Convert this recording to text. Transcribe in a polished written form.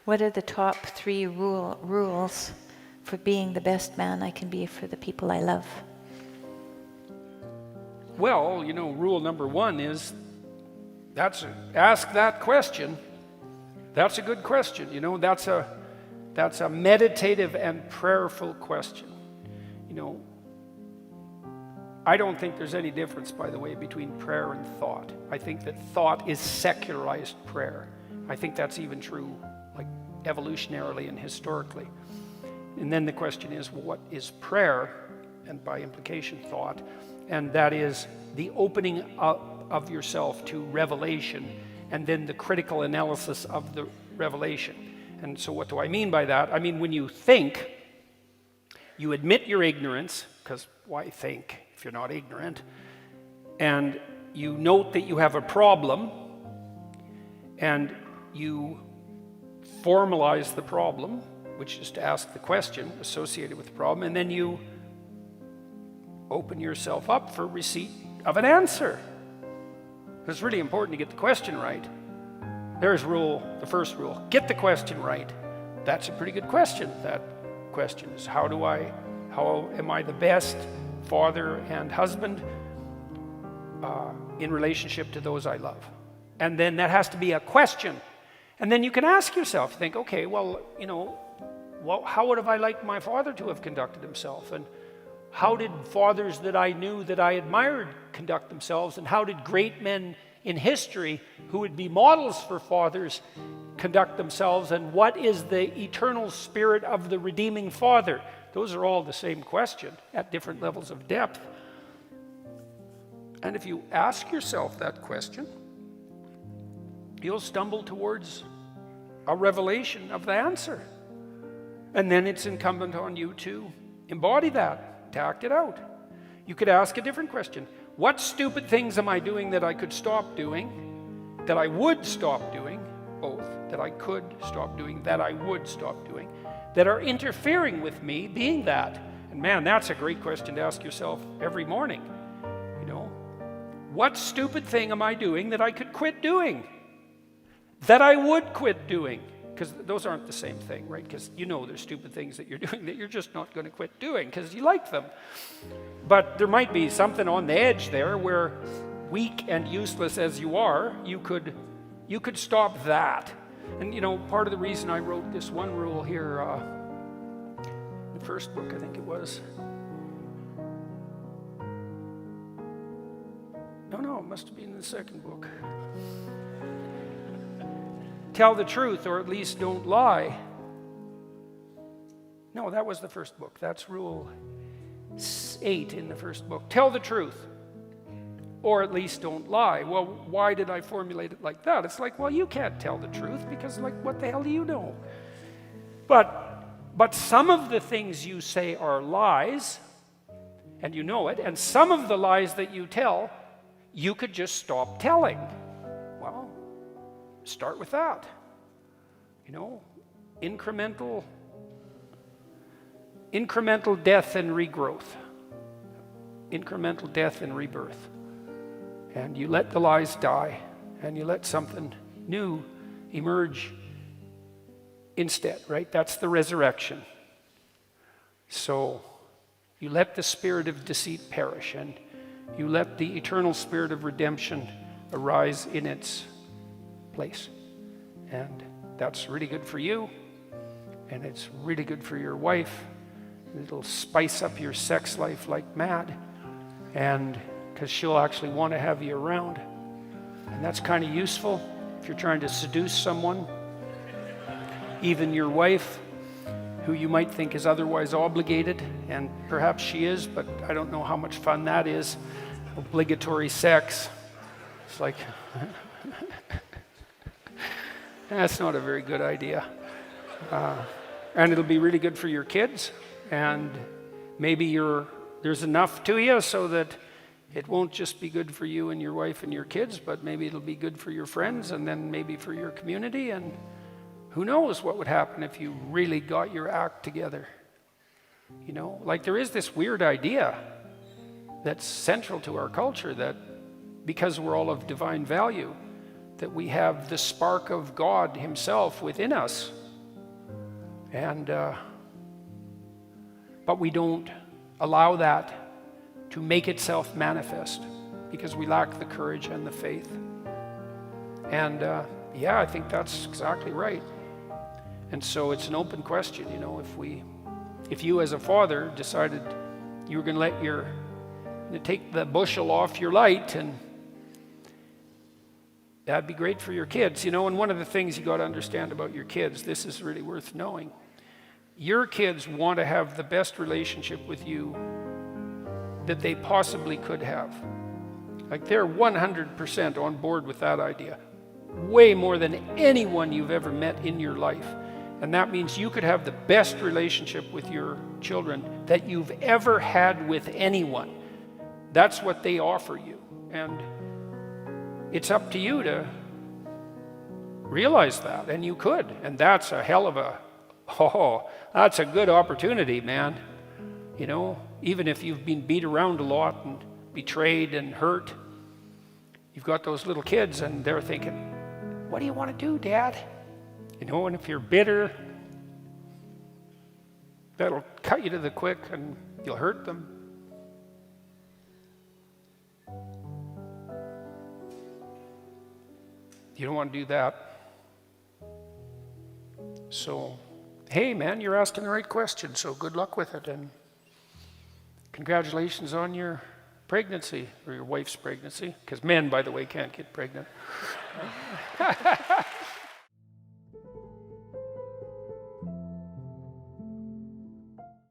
What are the top 3 rules for being the best man I can be for the people I love? Well, rule number 1 is ask that question. That's a good question. That's a meditative and prayerful question. I don't think there's any difference, by the way, between prayer and thought. I think that thought is secularized prayer. I think that's even true, like evolutionarily and historically. And then the question is, well, what is prayer? And by implication, thought. And that is the opening up of yourself to revelation, and then the critical analysis of the revelation. And so what do I mean by that? I mean, when you think, you admit your ignorance, because why think if you're not ignorant? And you note that you have a problem, and you formalize the problem, which is to ask the question associated with the problem, and then you open yourself up for receipt of an answer. It's really important to get the question right. There's the first rule. Get the question right. That's a pretty good question. That question is, how am I the best father and husband in relationship to those I love? And then that has to be a question. And then you can ask yourself, think, okay, well, how would have I liked my father to have conducted himself? And how did fathers that I knew that I admired conduct themselves? And how did great men in history who would be models for fathers conduct themselves? And what is the eternal spirit of the redeeming father? Those are all the same question at different levels of depth. And if you ask yourself that question, you'll stumble towards a revelation of the answer. And then it's incumbent on you to embody that, to act it out. You could ask a different question. What stupid things am I doing that I could stop doing, that I would stop doing, both, that I could stop doing, that I would stop doing, that are interfering with me being that? And man, that's a great question to ask yourself every morning. What stupid thing am I doing that I could quit doing, that I would quit doing? Because those aren't the same thing, right? Because there's stupid things that you're doing that you're just not going to quit doing because you like them. But there might be something on the edge there where, weak and useless as you are, you could stop that. And part of the reason I wrote this one rule here, the first book, I think it was. No, it must have been in the second book. Tell the truth, or at least don't lie. No, that was the first book. That's rule 8 in the first book. Tell the truth, or at least don't lie. Well, why did I formulate it like that? It's like, well, you can't tell the truth because, what the hell do you know? But some of the things you say are lies, and you know it, and some of the lies that you tell, you could just stop telling. Well, start with that. Incremental death and regrowth. Incremental death and rebirth. And you let the lies die, and you let something new emerge instead, right? That's the resurrection. So you let the spirit of deceit perish, and you let the eternal spirit of redemption arise in its place. And that's really good for you, and it's really good for your wife. It'll spice up your sex life like mad, and because she'll actually want to have you around. And that's kind of useful if you're trying to seduce someone, even your wife, who you might think is otherwise obligated, and perhaps she is, but I don't know how much fun that is. Obligatory sex. It's like, that's not a very good idea. And it'll be really good for your kids, and maybe there's enough to you so that it won't just be good for you and your wife and your kids, but maybe it'll be good for your friends, and then maybe for your community, and who knows what would happen if you really got your act together. There is this weird idea that's central to our culture, that because we're all of divine value, that we have the spark of God himself within us, And but we don't allow that to make itself manifest because we lack the courage and the faith. And yeah, I think that's exactly right. And so it's an open question, you know, if you as a father decided you were going to take the bushel off your light, and that'd be great for your kids, you know. And one of the things you got to understand about your kids, this is really worth knowing. Your kids want to have the best relationship with you that they possibly could have. Like, they're 100% on board with that idea. Way more than anyone you've ever met in your life. And that means you could have the best relationship with your children that you've ever had with anyone. That's what they offer you. And it's up to you to realize that. And you could. And that's a hell of that's a good opportunity, man. You know, even if you've been beat around a lot and betrayed and hurt, you've got those little kids and they're thinking, what do you want to do, Dad? You know, and if you're bitter, that'll cut you to the quick and you'll hurt them. You don't want to do that. So, hey man, you're asking the right question, so good luck with it, and congratulations on your pregnancy, or your wife's pregnancy, because men, by the way, can't get pregnant.